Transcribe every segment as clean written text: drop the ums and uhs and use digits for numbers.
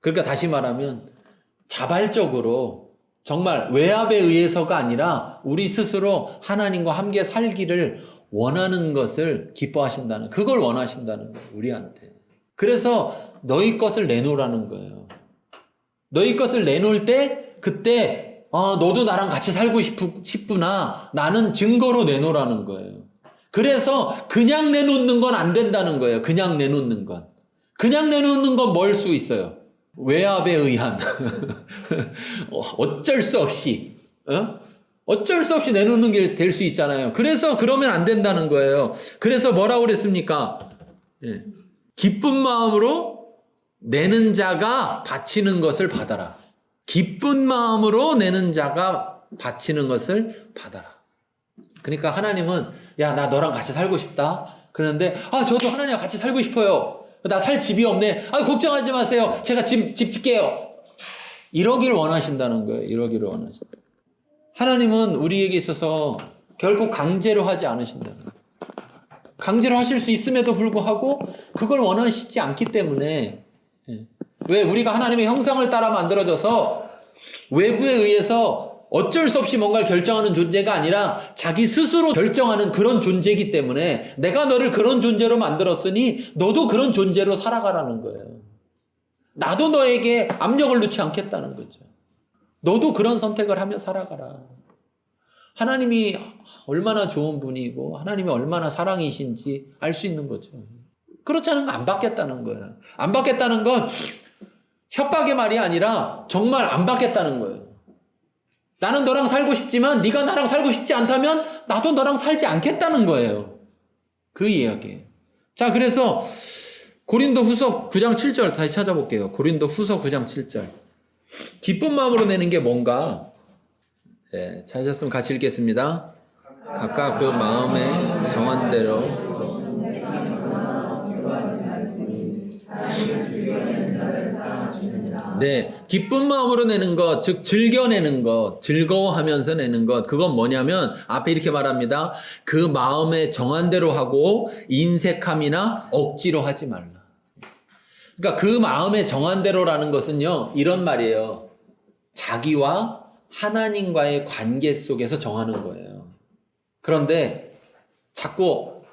그러니까 다시 말하면 자발적으로 정말 외압에 의해서가 아니라 우리 스스로 하나님과 함께 살기를 원하는 것을 기뻐하신다는, 그걸 원하신다는 거예요, 우리한테. 그래서 너희 것을 내놓으라는 거예요. 너희 것을 내놓을 때 그때 너도 나랑 같이 살고 싶구나 라는 증거로 내놓으라는 거예요. 그래서 그냥 내놓는 건 안 된다는 거예요. 그냥 내놓는 건. 그냥 내놓는 건 뭘 수 있어요? 외압에 의한 어쩔 수 없이 어쩔 수 없이 내놓는 게 될 수 있잖아요. 그래서 그러면 안 된다는 거예요. 그래서 뭐라고 그랬습니까? 예. 기쁜 마음으로 내는 자가 바치는 것을 받아라. 기쁜 마음으로 내는 자가 바치는 것을 받아라. 그러니까 하나님은 야, 나 너랑 같이 살고 싶다. 그러는데 저도 하나님과 같이 살고 싶어요. 나 살 집이 없네. 걱정하지 마세요. 제가 집 짓게요. 이러기를 원하신다는 거예요. 이러기를 원하신다. 하나님은 우리에게 있어서 결국 강제로 하지 않으신다는 거예요. 강제로 하실 수 있음에도 불구하고 그걸 원하시지 않기 때문에, 왜 우리가 하나님의 형상을 따라 만들어져서 외부에 의해서 어쩔 수 없이 뭔가를 결정하는 존재가 아니라 자기 스스로 결정하는 그런 존재이기 때문에 내가 너를 그런 존재로 만들었으니 너도 그런 존재로 살아가라는 거예요. 나도 너에게 압력을 넣지 않겠다는 거죠. 너도 그런 선택을 하며 살아가라. 하나님이 얼마나 좋은 분이고 하나님이 얼마나 사랑이신지 알 수 있는 거죠. 그렇지 않은 거 안 받겠다는 거예요. 안 받겠다는 건 협박의 말이 아니라 정말 안 받겠다는 거예요. 나는 너랑 살고 싶지만 네가 나랑 살고 싶지 않다면 나도 너랑 살지 않겠다는 거예요. 그 이야기예요. 자, 그래서 고린도후서 9장 7절 다시 찾아볼게요. 고린도후서 9장 7절. 기쁜 마음으로 내는 게 뭔가? 네, 찾으셨으면 같이 읽겠습니다. 각각 그 마음에 정한 대로 네, 기쁜 마음으로 내는 것, 즉 즐겨내는 것, 즐거워하면서 내는 것, 그건 뭐냐면 앞에 이렇게 말합니다. 그 마음에 정한 대로 하고 인색함이나 억지로 하지 말라. 그러니까 그 마음에 정한 대로라는 것은요, 이런 말이에요. 자기와 하나님과의 관계 속에서 정하는 거예요. 그런데 자꾸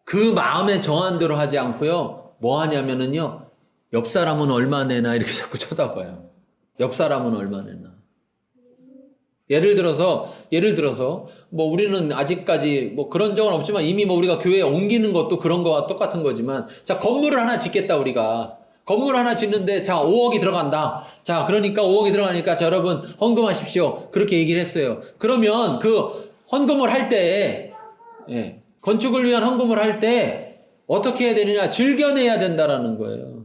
그 마음에 정한 대로 하지 않고요, 뭐 하냐면은요, 옆 사람은 얼마 내나 이렇게 자꾸 쳐다봐요. 옆 사람은 얼마 내나. 예를 들어서 뭐 우리는 아직까지 뭐 그런 적은 없지만 이미 뭐 우리가 교회에 옮기는 것도 그런 거와 똑같은 거지만, 자, 건물을 하나 짓겠다. 우리가 건물 하나 짓는데 자 5억이 들어간다. 자, 그러니까 5억이 들어가니까 자, 여러분 헌금하십시오. 그렇게 얘기를 했어요. 그러면 그 헌금을 할 때, 건축을 위한 헌금을 할 때 어떻게 해야 되느냐? 즐겨내야 된다라는 거예요.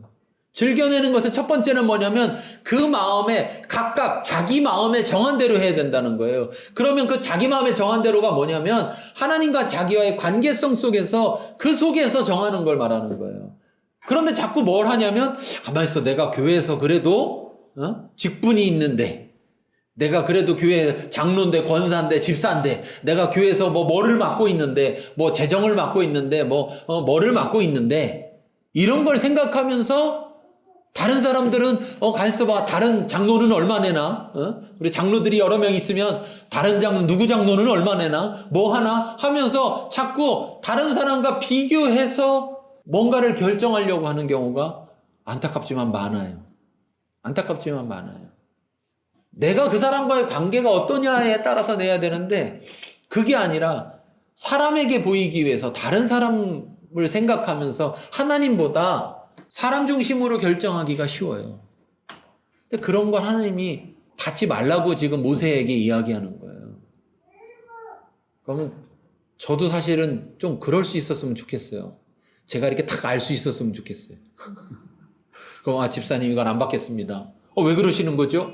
즐겨내는 것은 첫 번째는 뭐냐면 그 마음에 각각 자기 마음에 정한 대로 해야 된다는 거예요. 그러면 그 자기 마음에 정한 대로가 뭐냐면 하나님과 자기와의 관계성 속에서 그 속에서 정하는 걸 말하는 거예요. 그런데 자꾸 뭘 하냐면 가만히 있어. 내가 교회에서 그래도 직분이 있는데, 내가 그래도 교회 장로인데 권사인데 집사인데, 내가 교회에서 뭐를 맡고 있는데, 뭐 재정을 맡고 있는데, 뭐를 맡고 있는데, 이런 걸 생각하면서 다른 사람들은 가만있어 봐. 다른 장로는 얼마 내나? 우리 장로들이 여러 명 있으면 다른 누구 장로는 얼마 내나? 뭐 하나? 하면서 자꾸 다른 사람과 비교해서 뭔가를 결정하려고 하는 경우가 안타깝지만 많아요. 안타깝지만 많아요. 내가 그 사람과의 관계가 어떠냐에 따라서 내야 되는데, 그게 아니라 사람에게 보이기 위해서 다른 사람을 생각하면서 하나님보다 사람 중심으로 결정하기가 쉬워요. 근데 그런 걸 하나님이 받지 말라고 지금 모세에게 이야기하는 거예요. 그러면 저도 사실은 좀 그럴 수 있었으면 좋겠어요. 제가 이렇게 딱 알 수 있었으면 좋겠어요. 그럼 집사님 이건 안 받겠습니다. 왜 그러시는 거죠?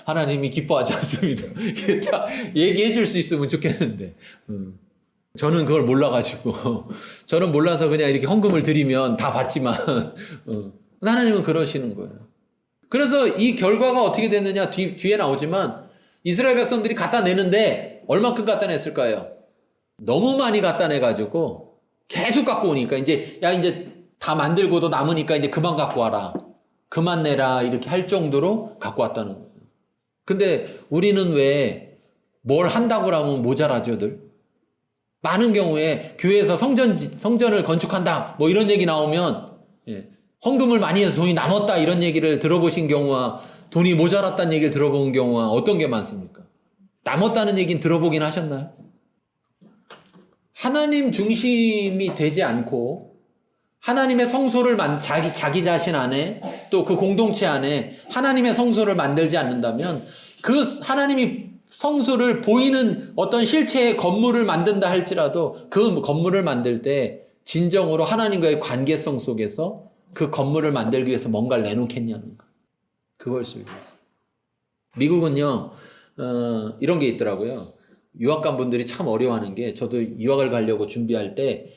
하나님이 기뻐하지 않습니다. 이렇게 딱 얘기해 줄 수 있으면 좋겠는데. 저는 그걸 몰라가지고, 저는 몰라서 그냥 이렇게 헌금을 드리면 다 받지만, 하나님은 그러시는 거예요. 그래서 이 결과가 어떻게 됐느냐, 뒤에 나오지만, 이스라엘 백성들이 갖다 내는데, 얼마큼 갖다 냈을까요? 너무 많이 갖다 내가지고, 계속 갖고 오니까, 이제 다 만들고도 남으니까 이제 그만 갖고 와라. 그만 내라. 이렇게 할 정도로 갖고 왔다는 거예요. 근데 우리는 왜 뭘 한다고 하면 모자라죠, 늘? 많은 경우에 교회에서 성전을 건축한다. 뭐 이런 얘기 나오면, 예, 헌금을 많이 해서 돈이 남았다. 이런 얘기를 들어보신 경우와 돈이 모자랐다는 얘기를 들어본 경우와 어떤 게 많습니까? 남았다는 얘기는 들어보긴 하셨나요? 하나님 중심이 되지 않고 하나님의 성소를 자기 자신 안에 또 그 공동체 안에 하나님의 성소를 만들지 않는다면 그 하나님이 성소를 보이는 어떤 실체의 건물을 만든다 할지라도 그 건물을 만들 때 진정으로 하나님과의 관계성 속에서 그 건물을 만들기 위해서 뭔가를 내놓겠냐는 거. 그걸 쓰고 있어요. 미국은요, 이런 게 있더라고요. 유학간 분들이 참 어려워하는 게, 저도 유학을 가려고 준비할 때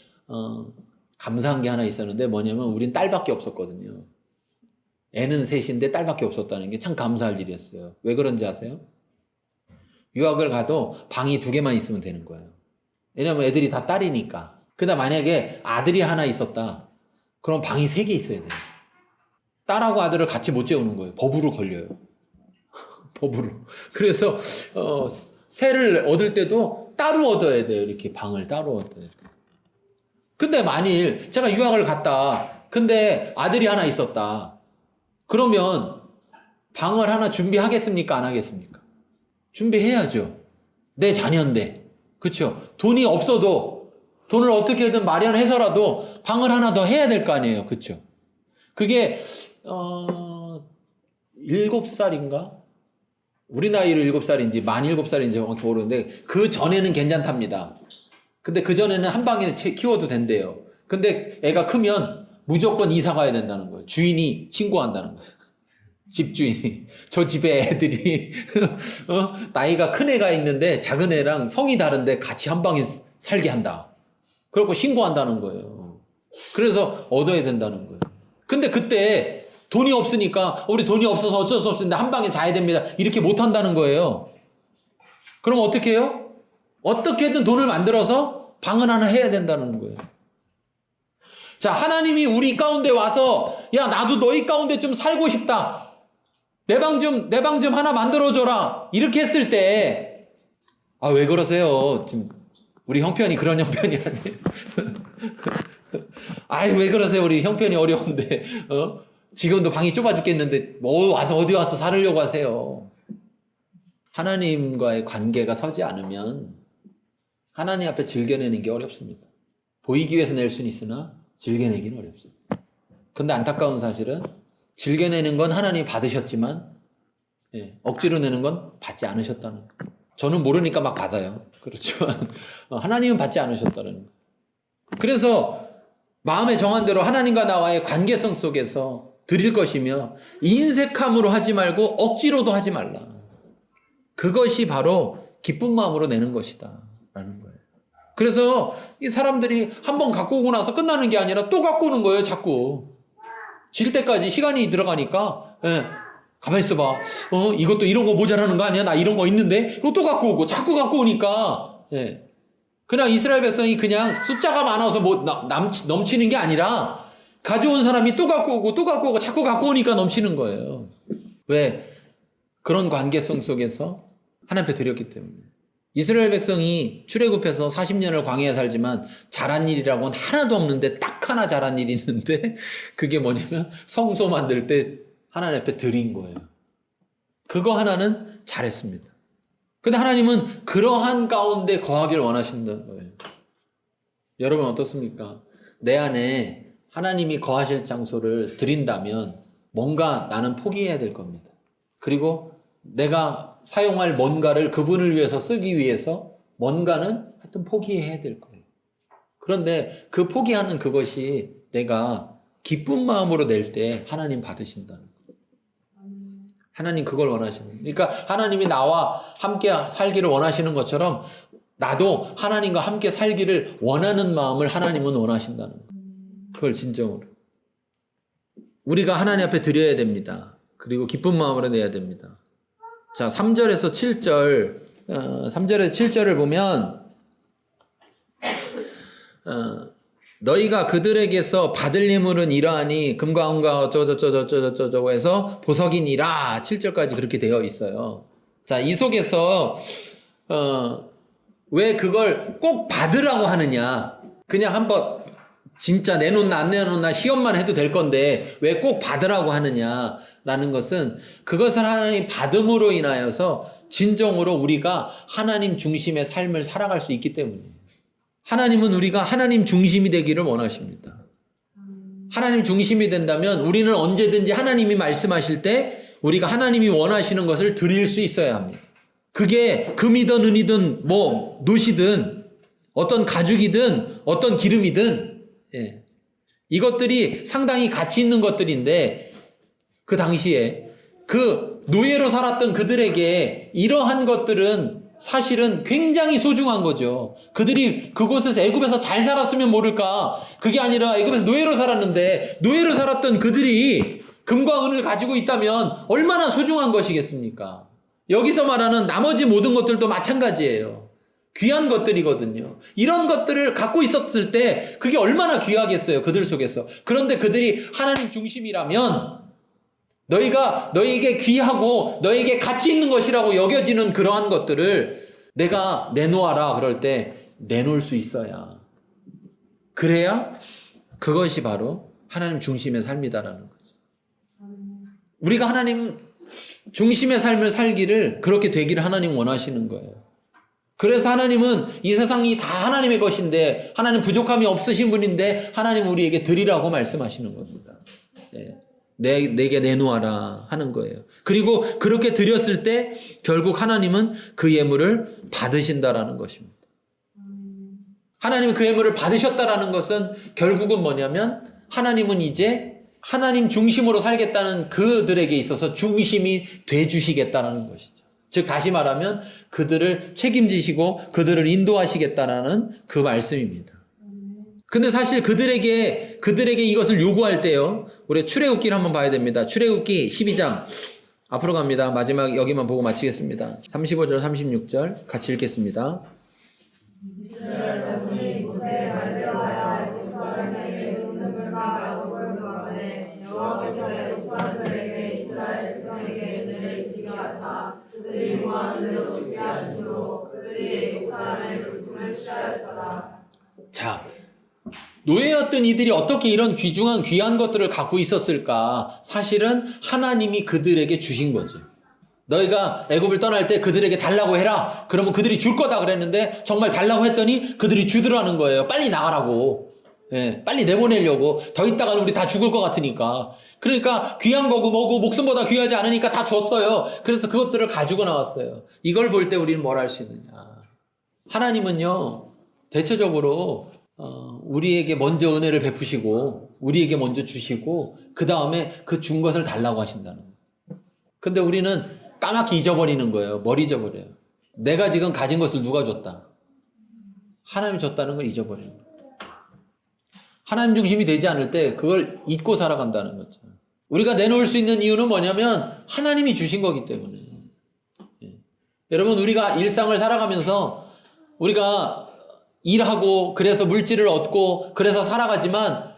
감사한 게 하나 있었는데 뭐냐면 우린 딸밖에 없었거든요. 애는 셋인데 딸밖에 없었다는 게 참 감사할 일이었어요. 왜 그런지 아세요? 유학을 가도 방이 2개만 있으면 되는 거예요. 왜냐면 애들이 다 딸이니까. 그러다 만약에 아들이 하나 있었다. 그럼 방이 3개 있어야 돼요. 딸하고 아들을 같이 못 재우는 거예요. 법으로 걸려요. 법으로. 그래서 새를 얻을 때도 따로 얻어야 돼요. 이렇게 방을 따로 얻어야 돼요. 근데 만일 제가 유학을 갔다. 근데 아들이 하나 있었다. 그러면 방을 하나 준비하겠습니까? 안 하겠습니까? 준비해야죠. 내 자녀인데. 그렇죠? 돈이 없어도 돈을 어떻게든 마련해서라도 방을 하나 더 해야 될 거 아니에요. 그렇죠? 그게 7살인가? 우리 나이로 7살인지 만 7살인지 정확히 모르는데 그 전에는 괜찮답니다. 근데 그 전에는 한 방에 키워도 된대요. 근데 애가 크면 무조건 이사 가야 된다는 거예요. 주인이 신고한다는 거예요. 집주인이. 저 집에 애들이 나이가 큰 애가 있는데 작은 애랑 성이 다른데 같이 한 방에 살게 한다. 그리고 신고한다는 거예요. 그래서 얻어야 된다는 거예요. 근데 그때 돈이 없으니까 우리 돈이 없어서 어쩔 수 없는데 한 방에 자야 됩니다. 이렇게 못 한다는 거예요. 그럼 어떻게 해요? 어떻게든 돈을 만들어서 방을 하나 해야 된다는 거예요. 자, 하나님이 우리 가운데 와서 야, 나도 너희 가운데 좀 살고 싶다. 내 방 좀 하나 만들어줘라. 이렇게 했을 때, 아, 왜 그러세요? 지금 우리 형편이 그런 형편이 아니에요. 아이, 왜 그러세요? 우리 형편이 어려운데, 지금도 방이 좁아 죽겠는데, 뭐 어디 와서 살으려고 하세요? 하나님과의 관계가 서지 않으면 하나님 앞에 즐겨내는 게 어렵습니다. 보이기 위해서 낼 수는 있으나 즐겨내기는 어렵습니다. 근데 안타까운 사실은 즐겨내는 건 하나님이 받으셨지만 억지로 내는 건 받지 않으셨다는 거. 저는 모르니까 막 받아요. 그렇지만 하나님은 받지 않으셨다는 거. 그래서 마음에 정한 대로 하나님과 나와의 관계성 속에서 드릴 것이며 인색함으로 하지 말고 억지로도 하지 말라. 그것이 바로 기쁜 마음으로 내는 것이다 라는 거예요. 그래서 이 사람들이 한번 갖고 오고 나서 끝나는 게 아니라 또 갖고 오는 거예요. 자꾸 질 때까지 시간이 들어가니까 가만히 있어봐. 이것도 이런 거 모자라는 거 아니야? 나 이런 거 있는데? 또 갖고 오고 자꾸 갖고 오니까 그냥 이스라엘 백성이 그냥 숫자가 많아서 뭐 넘치는 게 아니라 가져온 사람이 또 갖고 오고 또 갖고 오고 자꾸 갖고 오니까 넘치는 거예요. 왜? 그런 관계성 속에서 하나님 앞에 드렸기 때문에. 이스라엘 백성이 출애굽해서 40년을 광야에 살지만 잘한 일이라고는 하나도 없는데 딱 하나 잘한 일이 있는데 그게 뭐냐면 성소 만들 때 하나님 앞에 드린 거예요. 그거 하나는 잘했습니다. 근데 하나님은 그러한 가운데 거하기를 원하신다는 거예요. 여러분 어떻습니까? 내 안에 하나님이 거하실 장소를 드린다면 뭔가 나는 포기해야 될 겁니다. 그리고 내가 사용할 뭔가를 그분을 위해서 쓰기 위해서 뭔가는 하여튼 포기해야 될 거예요. 그런데 그 포기하는 그것이 내가 기쁜 마음으로 낼 때 하나님 받으신다는 거예요. 하나님 그걸 원하시는 거예요. 그러니까 하나님이 나와 함께 살기를 원하시는 것처럼 나도 하나님과 함께 살기를 원하는 마음을 하나님은 원하신다는 거예요. 그걸 진정으로. 우리가 하나님 앞에 드려야 됩니다. 그리고 기쁜 마음으로 내야 됩니다. 자, 3절에서 7절, 3절에서 7절을 보면, 너희가 그들에게서 받을 예물은 이러하니 금과 은과 어쩌고저쩌고 해서 보석이니라. 7절까지 그렇게 되어 있어요. 자, 이 속에서 왜 그걸 꼭 받으라고 하느냐. 그냥 한번 진짜 내놓나 안 내놓나 시험만 해도 될 건데 왜 꼭 받으라고 하느냐라는 것은 그것을 하나님 받음으로 인하여서 진정으로 우리가 하나님 중심의 삶을 살아갈 수 있기 때문이에요. 하나님은 우리가 하나님 중심이 되기를 원하십니다. 하나님 중심이 된다면 우리는 언제든지 하나님이 말씀하실 때 우리가 하나님이 원하시는 것을 드릴 수 있어야 합니다. 그게 금이든 은이든 뭐 노시든 어떤 가죽이든 어떤 기름이든 이것들이 상당히 가치 있는 것들인데 그 당시에 그 노예로 살았던 그들에게 이러한 것들은 사실은 굉장히 소중한 거죠. 그들이 그곳에서 애굽에서 잘 살았으면 모를까. 그게 아니라 애굽에서 노예로 살았는데 노예로 살았던 그들이 금과 은을 가지고 있다면 얼마나 소중한 것이겠습니까? 여기서 말하는 나머지 모든 것들도 마찬가지예요. 귀한 것들이거든요. 이런 것들을 갖고 있었을 때 그게 얼마나 귀하겠어요. 그들 속에서. 그런데 그들이 하나님 중심이라면 너희가 너희에게 귀하고 너희에게 가치 있는 것이라고 여겨지는 그러한 것들을 내가 내놓아라 그럴 때 내놓을 수 있어야. 그래야 그것이 바로 하나님 중심의 삶이다라는 거죠. 우리가 하나님 중심의 삶을 살기를 그렇게 되기를 하나님 원하시는 거예요. 그래서 하나님은 이 세상이 다 하나님의 것인데 하나님 부족함이 없으신 분인데 하나님 우리에게 드리라고 말씀하시는 겁니다. 내게 내놓아라 하는 거예요. 그리고 그렇게 드렸을 때 결국 하나님은 그 예물을 받으신다라는 것입니다. 하나님이 그 예물을 받으셨다라는 것은 결국은 뭐냐면 하나님은 이제 하나님 중심으로 살겠다는 그들에게 있어서 중심이 돼주시겠다라는 것이죠. 즉 다시 말하면 그들을 책임지시고 그들을 인도하시겠다라는 그 말씀입니다. 근데 사실 그들에게 이것을 요구할 때요. 우리 출애굽기를 한번 봐야 됩니다. 출애굽기 12장 앞으로 갑니다. 마지막 여기만 보고 마치겠습니다. 35절 36절 같이 읽겠습니다. 이스라엘 자손이 모세의 말대로 하여 애굽 사람에게 눈물과 야곱을 구하되 여호와께서 애굽 사람들에게 이스라엘 백성에게 은혜를 입히게 하사 그들이 구하는 대로 주게 하시므로 그들이 애굽 사람의 불품을 취하였더라. 자, 노예였던 이들이 어떻게 이런 귀한 것들을 갖고 있었을까? 사실은 하나님이 그들에게 주신 거죠. 너희가 애굽을 떠날 때 그들에게 달라고 해라. 그러면 그들이 줄 거다 그랬는데 정말 달라고 했더니 그들이 주더라는 거예요. 빨리 나가라고. 빨리 내보내려고. 더 있다가는 우리 다 죽을 것 같으니까. 그러니까 귀한 거고 뭐고 목숨보다 귀하지 않으니까 다 줬어요. 그래서 그것들을 가지고 나왔어요. 이걸 볼 때 우리는 뭘 할 수 있느냐. 하나님은요. 대체적으로 우리에게 먼저 은혜를 베푸시고 우리에게 먼저 주시고 그 다음에 그 준 것을 달라고 하신다는 거예요. 근데 우리는 까맣게 잊어버리는 거예요. 머리 잊어버려요. 내가 지금 가진 것을 누가 줬다. 하나님이 줬다는 걸 잊어버리는 거예요. 하나님 중심이 되지 않을 때 그걸 잊고 살아간다는 거죠. 우리가 내놓을 수 있는 이유는 뭐냐면 하나님이 주신 거기 때문에. 여러분 우리가 일상을 살아가면서 우리가 일하고 그래서 물질을 얻고 그래서 살아가지만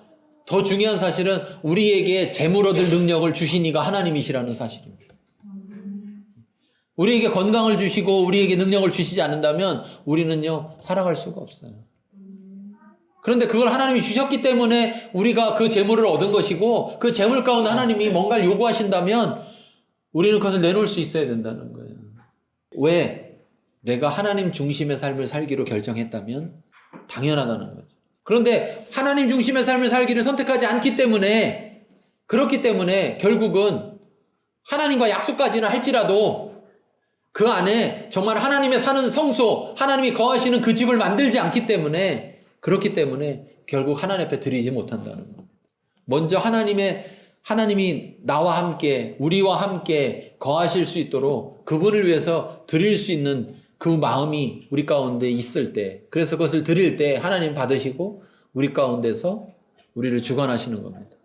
더 중요한 사실은 우리에게 재물 얻을 능력을 주신 이가 하나님이시라는 사실입니다. 우리에게 건강을 주시고 우리에게 능력을 주시지 않는다면 우리는요 살아갈 수가 없어요. 그런데 그걸 하나님이 주셨기 때문에 우리가 그 재물을 얻은 것이고 그 재물 가운데 하나님이 뭔가를 요구하신다면 우리는 그것을 내놓을 수 있어야 된다는 거예요. 왜? 내가 하나님 중심의 삶을 살기로 결정했다면 당연하다는 거죠. 그런데 하나님 중심의 삶을 살기를 선택하지 않기 때문에 그렇기 때문에 결국은 하나님과 약속까지는 할지라도 그 안에 정말 하나님의 사는 성소, 하나님이 거하시는 그 집을 만들지 않기 때문에 그렇기 때문에 결국 하나님 앞에 드리지 못한다는 겁니다. 먼저 하나님이 나와 함께 우리와 함께 거하실 수 있도록 그분을 위해서 드릴 수 있는 그 마음이 우리 가운데 있을 때 그래서 그것을 드릴 때 하나님 받으시고 우리 가운데서 우리를 주관하시는 겁니다.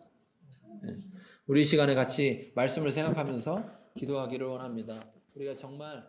우리 이 시간에 같이 말씀을 생각하면서 기도하기를 원합니다. 우리가 정말